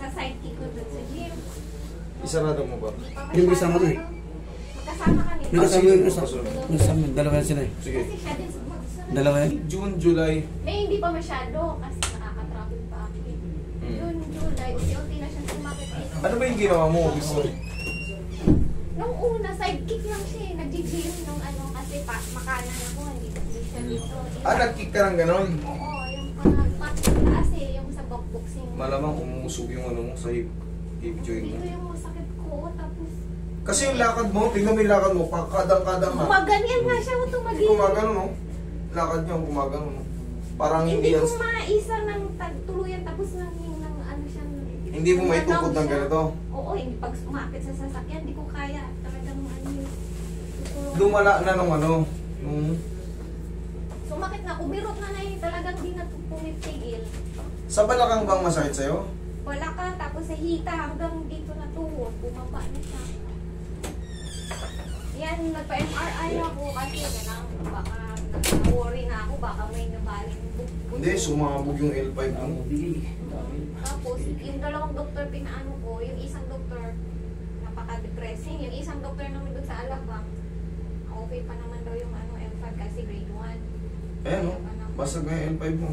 sa sidekick ko dun sa gym. Isarado mo ba? Yung kasama ko eh. Magkasama kami. Yung kasama yung kasama. Dalawa yan sila eh. Sige. Kasi siya din Dalawa yan. June, July. May hindi pa masyado kasi nakaka-traffic pa ako. June, July, unti-unti na siya sumakit. Ano ba yung ginawa mo before? Nung una, sidekick lang siya eh. Nag-gym nung ano kasi makanan ako. Hindi siya dito. Nag-kick ka ng ganon? Oo, yung taas eh. Yung sa boxing. Malamang umusog yung ano mo sa hip joint mo. Dito yung masakit ko. Tapos Kasi yung lakad mo, tingnan mo yung lakad mo, kadang-kadang ha. gumaganyan nga siya. Tumagin. Gumagano no? Lakad niya, gumagano no? Parang Hindi hindi ko yan. maisa ng tuluyan tapos ng ano siya. Hindi mo maitukod ng ganito. Oo, hindi pag umapit sa sasakyan, hindi ko kaya. Talagang ano yun. Lumala na nung ano. Nung... Sumakit na, kumirot na yun. Talagang di na pumitigil. Sa balakang bang masakit sa'yo? Wala ka, tapos sa hita hanggang dito na tuhod. Bumaba na siya. Yan, nagpa-MRI ako kasi ganang baka na-worry na ako. Baka may nabaling buto. Hindi, sumabog yung L5 mo. Tapos, yung dalawang doktor pinaano ko, yung isang doktor, napaka-depressing. Yung isang doktor naman doon sa Alabang, okay pa naman daw yung ano, L5 kasi grade 1. Ayan o, basag nga yung L5 mo.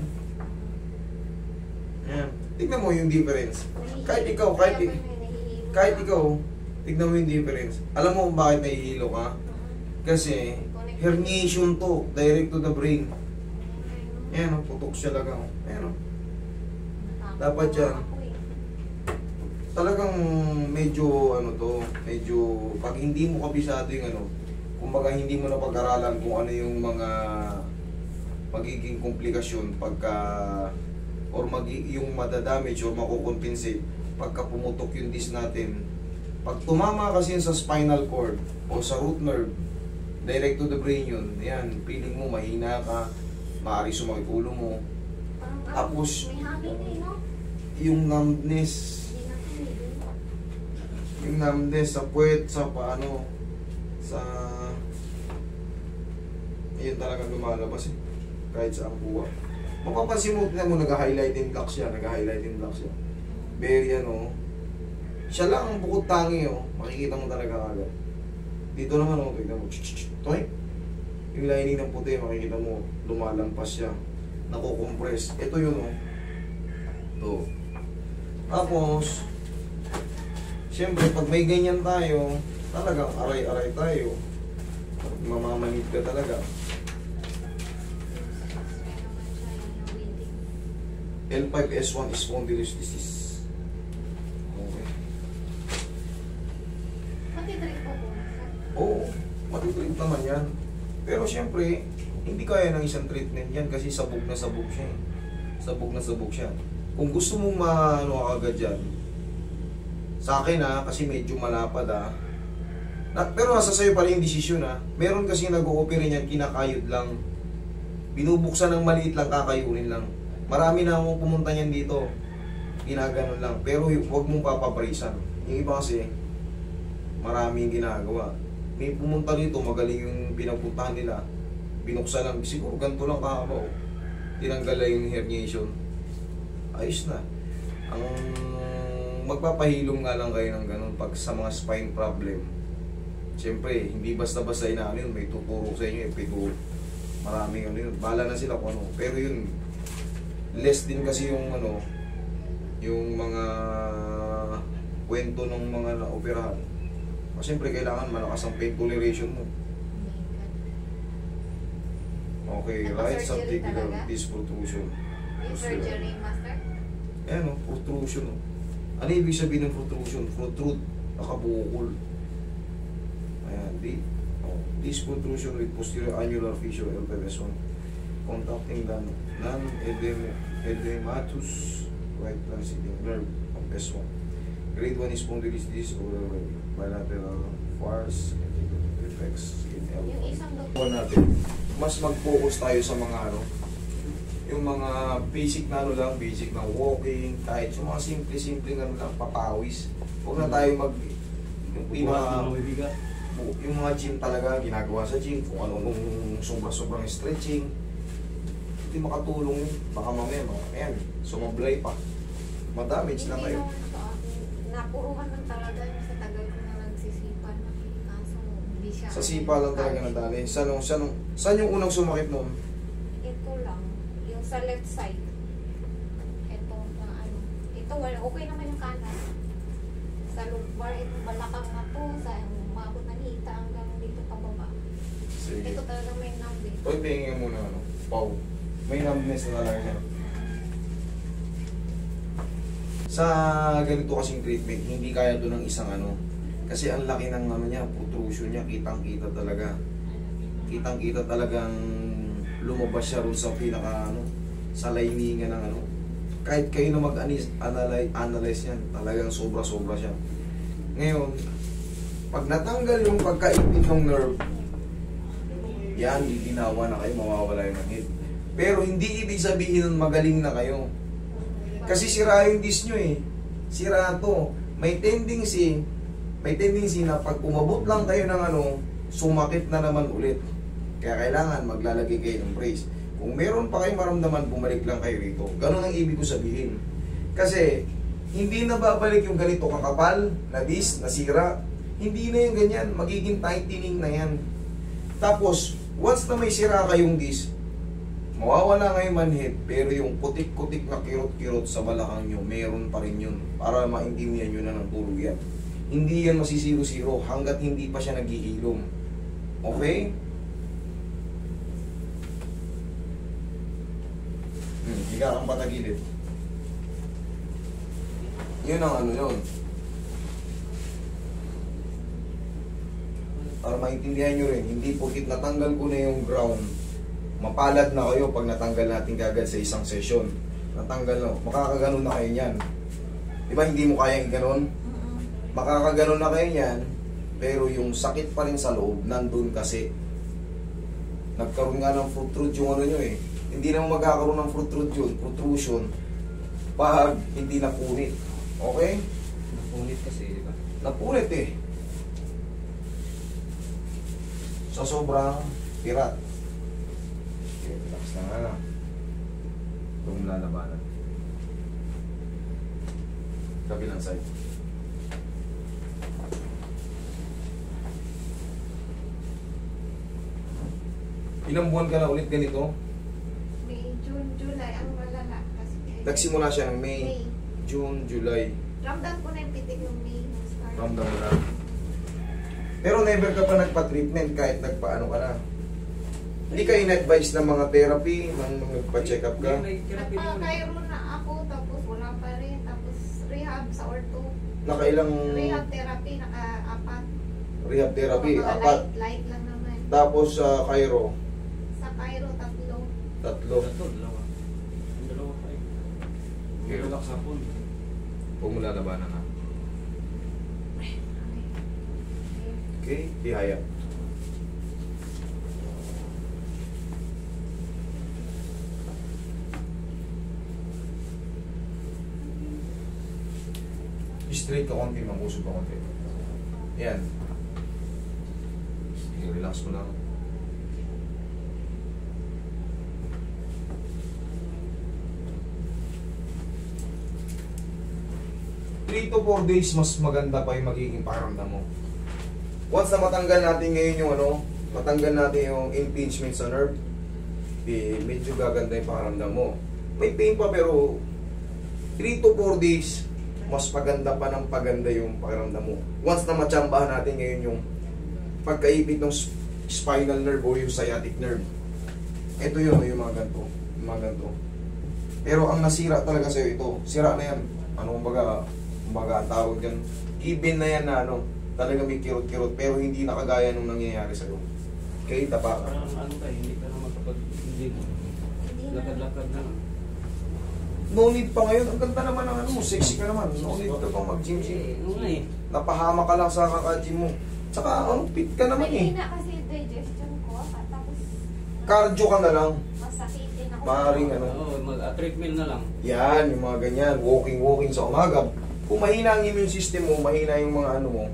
Ayan. Tignan mo yung difference. Kahit ikaw, kahit ikaw, tignan mo yung difference. Alam mo kung bakit nahihilo ka? Kasi, herniation to, direct to the brain. Ayan o, putok siya lang o. Ayan o. Dapat yan. Talagang medyo ano to, medyo pag hindi mo kabisado yung ano, kumbaga hindi mo na pag-aralan kung ano yung mga magiging komplikasyon pagka or yung madadamage or makukompensate pagka pumutok yung disc natin. Pag tumama kasi yun sa spinal cord o sa root nerve, direct to the brain yun. Yan, feeling mo mahina ka, maaari sumakit ulo mo. Tapos, yung numbness sa puwet, sa paano, sa yun talaga lumalabas eh, kahit sa buwa. Mapapansin mo, tignan mo, nag-highlighting black siya, very ano, siya lang ang bukod tangi oh, makikita mo talaga agad. Dito naman oh, tignan mo, toy, yung lining ng puti, makikita mo, lumalampas siya, nakukompress. Ito yun oh, ito. Tapos, siyempre, pag may ganyan tayo, talagang aray-aray tayo. Mamamanid ka talaga. L5S1 spondylolisthesis. Okay. Matitrip po po. Oo, matitrip naman yan. Pero siyempre, hindi kaya ng isang treatment yan kasi sabog na sabog siya. Sabog na sabog siya. Kung gusto mong maano agad dyan, sa akin kasi medyo malapad pero nasa sayo pala yung desisyon meron kasi nag-o-opera niyan, kinakayod lang. Binubuksan ng maliit lang, kakayunin lang. Marami na akong pumunta niyan dito. Ginaganon lang. Pero huwag mong papabrisan. Yung iba kasi, maraming ginagawa. May pumunta dito, magaling yung pinapuntahan nila. Binuksan lang, siguro ganito lang kahaba. Tinanggal lang yung herniation. Ayos na. Ang magpapahilom nga lang kayo ng ganun pag sa mga spine problem. Siyempre, hindi basta-basta inaano yun. May tuturo sa inyo, maraming ano yun. Bahala na sila kung ano. Pero yun, less din kasi yung ano, yung mga kwento ng mga na-operahan. Siyempre, kailangan malakas ang pain toleration mo. Okay, right subticular disc protrusion. Yung surgery, master? Ayan o, protrusion o. Ano ibig sabihin ng protrusion? Protrude, nakabukol. Ayan, disc protrusion with posterior annular fissure, L5S1. Contacting the non-edematous right transiting nerve of S1. Grade 1 is spondylolisthesis or bilateral farce effects in L1. Yung isang doktor Natin, mas mag-focus tayo sa mga ano, yung mga basic na ano lang, basic na walking, kahit yung mga simple-simple ano lang, papawis. Huwag na tayo yung mga gym talaga, ginagawa sa gym, kung ano nung sobrang stretching, hindi makatulong yun. Baka mamaya, ayan, sumablay pa. madamage lang kayo. naman sa akin. Napuruhan lang talaga yung sa tagal ko na nagsisipan. Kaso hindi siya. Sa sipa lang talaga nadali. Saan yung unang sumakit noon? Ito lang. Yung sa left side. Ito na ano. Ito wala. Okay naman yung kanan. Sa lumbar, itong balakang na to. Sa umabot na hita hanggang dito pababa. Sige. Ito talaga may numb eh. Pwede hingin muna, ano, pau. May numbness na talaga siya. Sa ganito kasing treatment, hindi kaya to ng isang ano. Kasi ang laki ng ano niya, protrusion niya, kitang-kita talaga. Kitang-kita talagang lumabas siya ron sa pinaka ano, sa liningan ng ano. Kahit kayo na mag-analyze yan, talagang sobra-sobra siya. Ngayon, pag natanggal yung pagkaipit ng nerve, yan, ginawa na kayo, mawawala yung hit. Pero hindi ibig sabihin magaling na kayo. Kasi sira yung disc nyo eh. Sira to. May tendency na pag umabot lang kayo ng ano, sumakit na naman ulit. Kaya kailangan maglalagay kayo ng brace. Kung meron pa kayong maramdaman, bumalik lang kayo rito. Ganun ang ibig ko sabihin. Kasi, hindi na babalik yung ganito kakapal, na disc, nasira. Hindi na yung ganyan. Magiging tightening na yan. Tapos, once na may sira kayong disc, mawawala ngayon manhid, pero yung putik-putik na kirot-kirot sa balakang nyo, meron pa rin yun. Para maintindihan nyo na ng tulog yan. Hindi yan masisiro-siro hanggat hindi pa siya naghihilom. Okay? Higa kang patagilid. Yun ang ano yun. Para maintindihan nyo rin, hindi porkit natanggal ko na yung ground, mapalad na kayo pag natanggal natin kagad sa isang session. Natanggal na, makakaganon na kayo niyan. Diba hindi mo kayang ganon? Makakaganon na kayo niyan, pero yung sakit pa rin sa loob, nandun kasi. Nagkaroon nga ng protrude yung ano nyo eh. Hindi naman magkakaroon ng protrusion, pag hindi napunit. Okay? Napunit kasi, di ba? Napunit eh. Sa sobrang pirat. Okay, relax na nga. Huwag lalabanan. Kabilang side. Ilang buwan ka na ulit ganito? May June, July, ang malala. Kasi Nagsimula siya ng May, June, July. Ramdam ko na yung pitik ng May. Start. Ramdam mo na. Pero never ka pa nagpa-treatment kahit nagpa-ano ka na. Hindi ka in-advise ng mga therapy, ng nagpa-check up ka. Nagpa-Cairo na ako, tapos wala pa rin. Tapos rehab sa ortho. Nakailang Rehab therapy, naka-apat. rehab therapy, Mga 4. light lang naman. Tapos sa Cairo, Sa Cairo, 3. 3. Ito, dalawa. Ang dalawa pa eh. Okay. Relax ako. Huwag mo lalabanan na. Okay, tihaya. Straight ka konti, mamusog ka konti. Yan. Sige, relax mo lang. Three to 4 days, mas maganda pa yung magiging pakiramdam mo. Once na matanggal natin ngayon yung ano, matanggal natin yung impingement sa nerve, medyo gaganda yung pakiramdam mo. May pain pa pero 3 to 4 days, mas paganda pa ng paganda yung pakiramdam mo. Once na matsambahan natin ngayon yung pagkaipit ng spinal nerve o yung sciatic nerve. Ito yun, yung mga ganito. Yung mga ganito. Pero ang nasira talaga sa'yo ito, sira na yan. Ano kumbaga ang tawag dyan, given na yan na ano, talaga may kirot-kirot pero hindi na kagaya nung nangyayari sa'yo. Okay, tapa ka. Parang ano ka, hindi ka na makapag... Hindi. Hindi na. Lakad-lakad na lang. No need pa ngayon. Ang ganda naman ng ano mo, sexy ka naman. No need ka pang mag-gym-gym. Oo nga eh. Napahama ka lang sa kaka-gym mo. Tsaka ano, fit ka naman eh. Mahina kasi digestion ko. Tapos Cardio ka na lang. masakitin ako. Maaaring ano. Oo, mag-treatment na lang. Yan, yung mga ganyan. Walking sa umaga. Kung mahina ang immune system mo, mahina yung mga ano mo,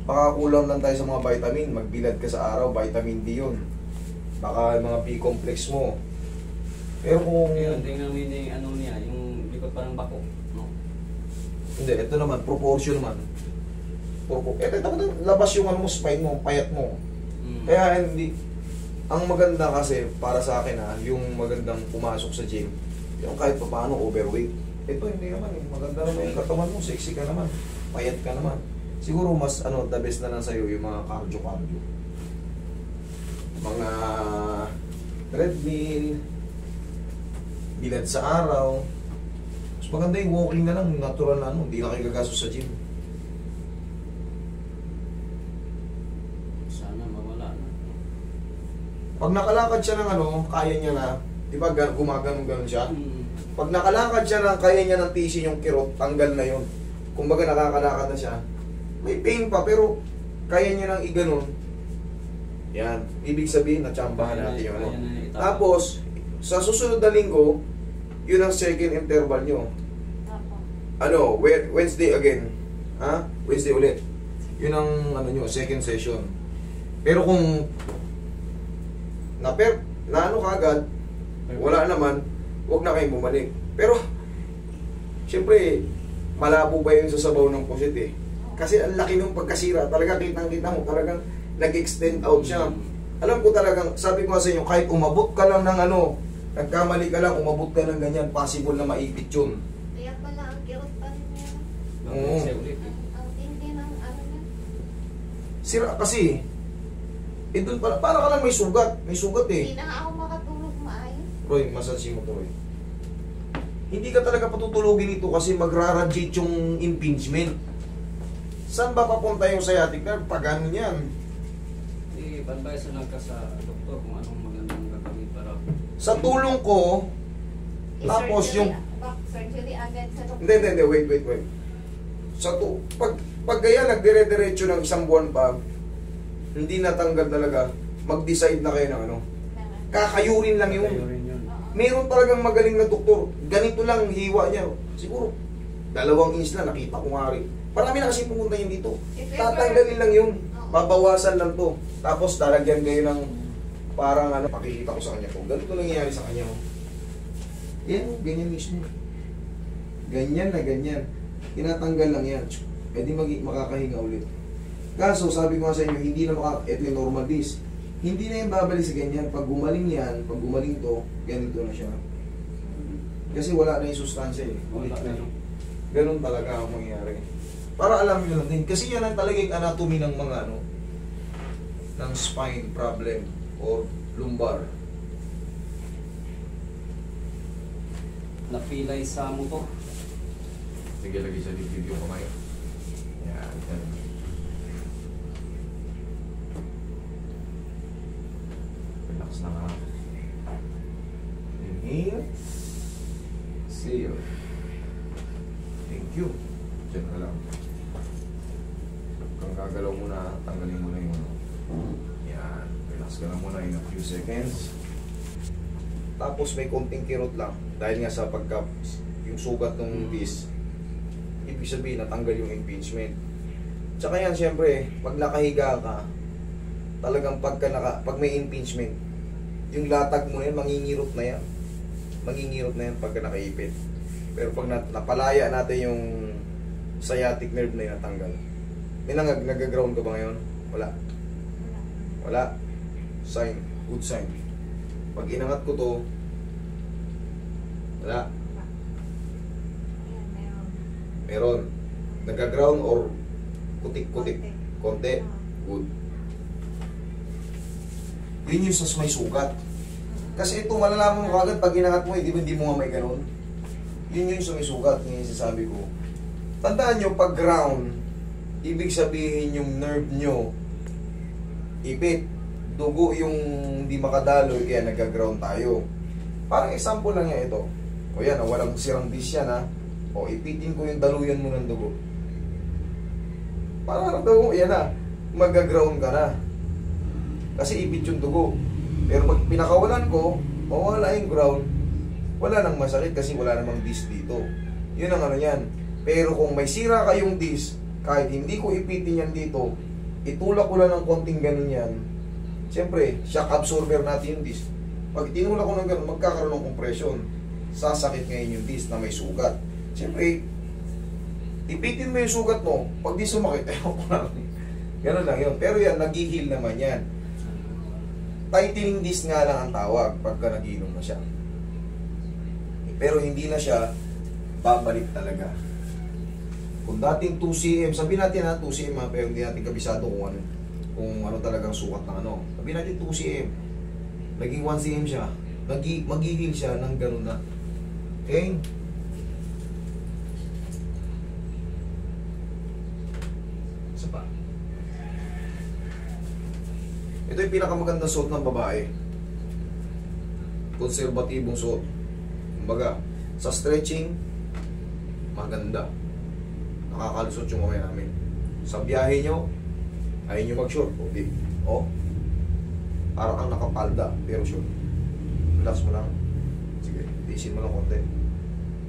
baka kulang lang tayo sa mga vitamin. Magbilad ka sa araw, vitamin D yun. Baka yung mga B-complex mo. Pero kung... Kaya tingnan mo yung ano niya, yung likod parang bako. No? Hindi, ito naman, proportion naman. Ito dapat labas yung ano mo, spine mo, payat mo. Kaya hindi, ang maganda kasi para sa akin yung magandang pumasok sa gym, yung kahit pa paano overweight. Ito hindi naman maganda naman yung katawan mo, sexy ka naman, payat ka naman. Siguro mas the best na lang sa'yo yung mga cardio. Mga treadmill, bilad sa araw. Mas maganda yung walking na lang, natural na hindi na kayo gagastos sa gym. Sana mawala na. Pag nakalakad siya ng kaya niya na, di ba gumagano-ganon siya? Pag nakalakad siya ng kaya niya ng tisin yung kirot, tanggal na yun. Kumbaga nakakalakad na siya. May pain pa, pero kaya niya nang iganon. Yan. Ibig sabihin, natsambahan natin yung Tapos, sa susunod na linggo, yun ang second interval nyo. Wednesday again. Wednesday ulit. Yun ang second session. Pero kung kaagad, wala naman, huwag na kayong bumalik. Pero, siyempre, malabo pa yun sa sabaw ng pusit eh. Kasi ang laki ng pagkasira, talaga kitang-kita mo, talagang nag-extend out siya. Alam ko talagang, sabi ko sa inyo, kahit umabot ka lang ng nagkamali ka lang, umabot ka ng ganyan, possible na maipit yun. Kaya pala, ang kirot pa rin niya. Oo. Ang hindi ng niya. Sira kasi, doon para ka lang may sugat eh. Hindi na nga ako makatulog maayos. Roy, massage mo to Roy. Hindi ka talaga patutulogin ito kasi magra-radiate yung impingement. Saan ba papunta yung sciatic nerve? Pag ano yan? I-advise na lang ka sa doktor kung anong magandang gagawin para... Sa tulong ko, tapos yung... Surgery agad sa doktor. Hindi, wait. Pag kaya nagdire-diretso ng isang buwan pa, hindi natanggal talaga, mag-decide na kayo ng kakayurin lang yun. Meron talagang magaling na doktor, ganito lang hiwa niya. Siguro, 2 inch na, nakita ko nga rin. Marami na kasi pumunta yun dito. Tatanggalin lang yun. Babawasan lang to. Tapos talagyan kayo ng parang pakikita ko sa kanya to. Ganito nangyayari sa kanya. Yan, ganyan mismo. Ganyan na ganyan. Tinatanggal lang yan. Pwede makakahinga ulit. Kaso, sabi ko nga sa inyo, hindi na ito yung normal disc. Hindi na yung babalik sa ganyan. Pag gumaling yan, pag gumaling to, ganito na siya. Kasi wala na yung sustansya eh. Ulit na. Ganun talaga ang mangyayari. Para alam nyo lang din. Kasi yan ang talagang anatomy ng mga ng spine problem or lumbar. Napilay sa mo to. Sige, lagi sa video ko kayo. Yan. Relax na nga. Inhale. Exhale. Thank you. Diyan ka lang. Kung gagalaw muna, tanggalin mo na yung yan. Relax ka lang muna in a few seconds. Tapos may konting kirot lang. Dahil nga sa yung sugat ng disc, ibig sabihin natanggal yung impingement. Tsaka yan, syempre, pag nakahiga ka, talagang pag may impingement, yung latag mo na yan, mangingirot na yan. Mangingirot na yan pagka nakaipit. Pero pag napalaya natin yung sciatic nerve na yung natanggal. May nag-ground ka ba ngayon? Wala. Sign. Good sign. Pag inangat ko to, wala. Meron. Nag-ground or kutik-kutik. Konti. Good. Yun yung may sugat. Kasi ito, malalaman mo agad pag inangat mo, di ba hindi mo nga may ganun? Yun yung may sugat, yung sasabi ko. Tandaan nyo, pag ground, ibig sabihin yung nerve nyo, ipit, dugo yung hindi makadaloy, kaya nag-ground tayo. Parang example lang yan ito. O yan, walang sirang disc yan ha. O ipitin ko yung daluyan mo ng dugo. Parang daw, yan na, mag-ground ka na. Kasi ipit yung dugo. Pero pag pinakawalan ko, mawala yung ground, wala nang masakit kasi wala namang disc dito. Yun ang yan. Pero kung may sira kayong disc, kahit hindi ko ipitin yan dito, itulak ko lang ng konting ganun yan, siyempre, shock absorber natin yung disc. Pag tinulak ko ng ganun, magkakaroon ng compression. Sasakit ngayon yung disc na may sugat. Siyempre, Ipitin mo yung sugat mo, pag di sumakit, ewan ko lang. Ganun lang yun. Pero yan, nag-heal naman yan. Tightening disc nga lang ang tawag pagka nag-inom na siya. Pero hindi na siya babalik talaga. Kung dating 2 cm, sabihin natin ha, 2 cm ha, pero hindi natin kabisado kung ano talagang sukat ng ano. Sabihin natin 2 cm, naging 1 cm siya, mag-heal siya ng ganun na. Okay? Isa pa. Ito yung pinakamagandang suot ng babae. Konserbatibong suot. Kumbaga, sa stretching, maganda. Nakakalusot yung kamay namin. Sa biyahe nyo, ayaw nyo mag-short. O, di. O. Para kang nakapalda, pero short. Relax mo lang. Sige, tiisin mo lang konti.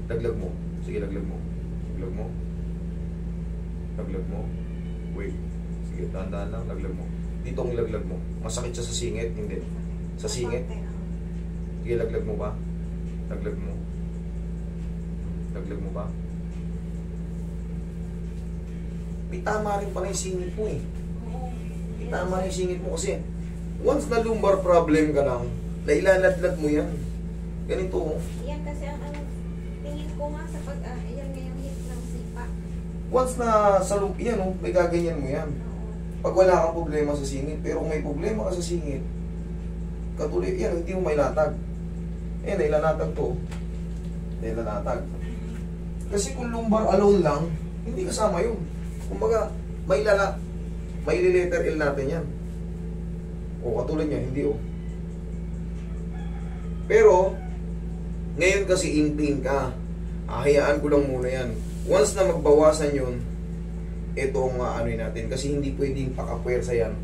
Laglag mo. Sige, laglag mo. Laglag mo. Laglag mo. Wait. Sige, dahan-dahan lang. Laglag mo. Dito ang ilaglag mo. Masakit siya sa singit? Hindi. Sa singit? Sige, laglag mo ba? Laglag mo. Laglag mo ba? May tama rin pala yung singit mo eh. May tama rin yung singit mo kasi once na lumbar problem ka lang, nailalatlat mo yan. Ganito oh. Yan kasi ang tingin ko nga sa yan nga yung hit ng sipa. Once na sa yan oh, may gaganyan mo yan. Oo. Pag wala kang problema sa singit, pero kung may problema ka sa singit, katuloy, yan, hindi mo mailatag. Eh, nailalatag to. Nailalatag. Kasi kung lumbar alone lang, hindi kasama yun. Kumbaga, may letter L natin yan. O, katulad niya, hindi o. Pero, ngayon kasi in pain ka. Ahayaan ko lang muna yan. Once na magbawasan yun, itong ano natin, kasi hindi pwedeng pakapwersa yan.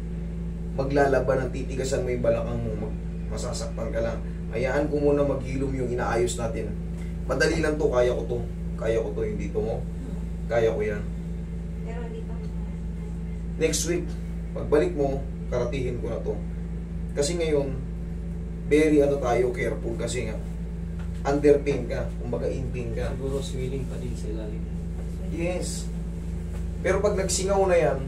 Maglalaban ng titigasan mo yung balakang mo, masasaktan ka lang. Hayaan ko muna maghilom yung inaayos natin. Madali lang to, kaya ko to. Kaya ko to, hindi to mo. Kaya ko yan. Pero hindi pa. Next week, pagbalik mo, karatihin ko na to. Kasi ngayon, very tayo, careful kasi nga, under pain ka, kumbaga in pain ka. Siguro swelling pa din sa ilalim. Yes. Pero pag nagsingaw na yan,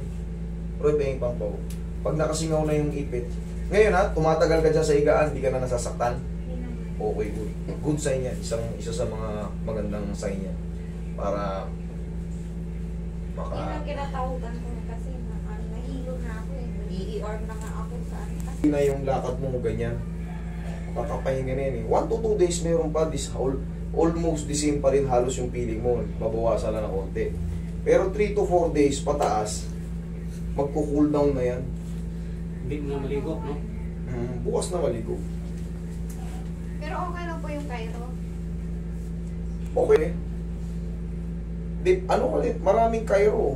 Roy, pahing pampaw. Pag nakasingaw na yung ipit, ngayon ha, tumatagal ka dyan sa higaan, hindi ka na nasasaktan. Hindi naman. Okay, good. Good sign yan. Isa sa mga magandang sign yan. Para Yan maka... ang kinatawagan ko kasi nahilo na ako eh. Nag-i-ER na nga ako sa kasi. Hindi na yung lakad mo ganyan. Kakapahinga na yan eh. 1 to 2 days meron pa. Almost the same pa rin halos yung feeling mo. Mabawasan lang na konti. Pero 3 to 4 days pataas, magko-cool down na yan. Hindi mo na maligo, no? Bukas na maligo. Pero okay lang po yung Cairo. Okay. Ano ulit? Maraming Cairo.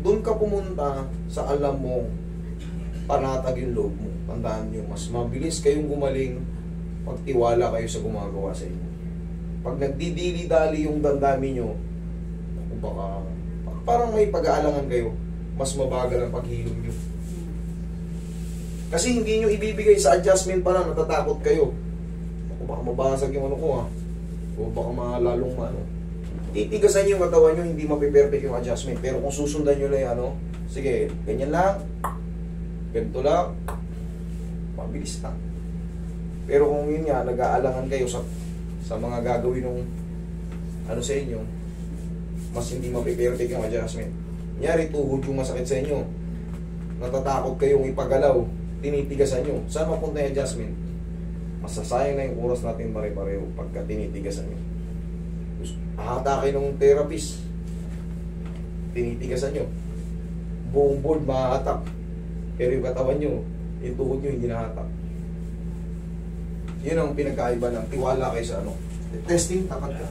Doon ka pumunta sa alam mo, panatag yung loob mo. Tandaan nyo, mas mabilis kayong gumaling pag tiwala kayo sa gumagawa sa inyo. Pag nagdidili-dali yung dandami nyo, baka parang may pag-aalangan kayo, mas mabagal ang paghilom nyo. Kasi hindi nyo ibibigay sa adjustment pa lang, natatakot kayo. Baka mabasag yung ano ko ha. O baka malalong maano. Titigasan yung katawan nyo, hindi mapiperfect yung adjustment. Pero kung susundan nyo lang yung ano, sige, ganyan lang, ganito lang, mabilis lang. Pero kung yun nga, nag-aalangan kayo sa mga gagawin ng ano sa inyo, mas hindi mapiperfect yung adjustment. Kunyari, tuhod yung masakit sa inyo, natatakot kayong ipagalaw, tinitigasan nyo, saan mapunta yung adjustment? Masasayang na yung oras natin pare-pareho pagka tinitigasan nyo. Ahata kayo ng therapist, tinitigasan nyo, buong board mahahatak, pero yung katawan nyo, yung tuhod nyo hindi nahatak. Yun ang pinagkaiba ng tiwala kayo sa ano. Testing, takad ka.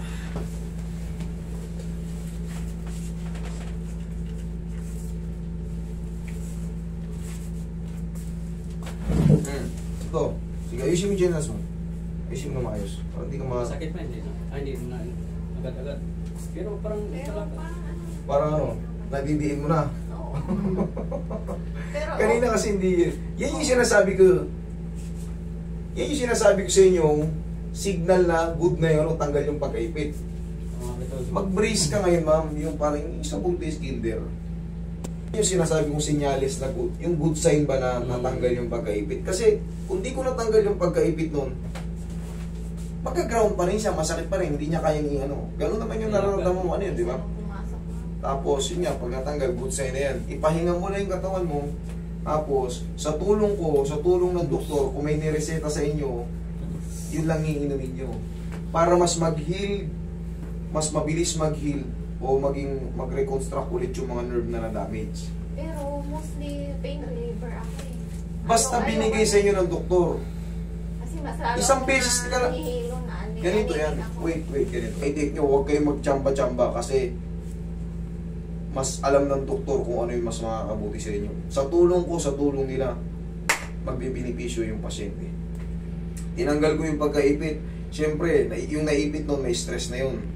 Ito. Sige, ayusin mo yung genas mo. Ayusin mo na maayos. Para hindi ka Sakit pa, hindi na. Hindi na. Agad-agad. Pero parang... Pero parang ano. Parang ano, nadidiin mo na. Oo. Pero Kanina kasi hindi. Yan yung sinasabi ko. Yan yung sinasabi ko sa inyo, signal na good na yun, tanggal yung pagkaipit. Mag-brace ka ngayon, ma'am. Yung parang yung sa buntis kinder. Yung sinasabi kong sinyalis na good, yung good sign ba na natanggal yung pagkaipit. Kasi kung di ko natanggal yung pagkaipit nun, magka-ground pa rin siya, masakit pa rin, hindi niya kayang i-ano. Ganun naman yung nararamdaman mo, ano yun, di ba? Pumasok na. Tapos, yun nga, pag natanggal, good sign na yan. Ipahinga mo na yung katawan mo. Tapos, sa tulong ko, sa tulong ng doktor, kung may nireseta sa inyo, yun lang iinumin nyo. Para mas mag-heal, mas mabilis mag-heal, o mag-reconstruct ulit yung mga nerve na na-damage. Pero mostly pain reliever ako eh. Basta binigay sa inyo ng doktor. Kasi mas lalo Isang akong beses ka na- nahihilo na. Ganito yan. Wait, ganito. I-take nyo, huwag kayong magtsamba-tsamba kasi mas alam ng doktor kung ano yung mas makakabuti sa inyo. Sa tulong ko, sa tulong nila, magbibinipisyo yung pasyente. Tinanggal ko yung pagkaipit. Siyempre, yung naipit nun, may stress na yun.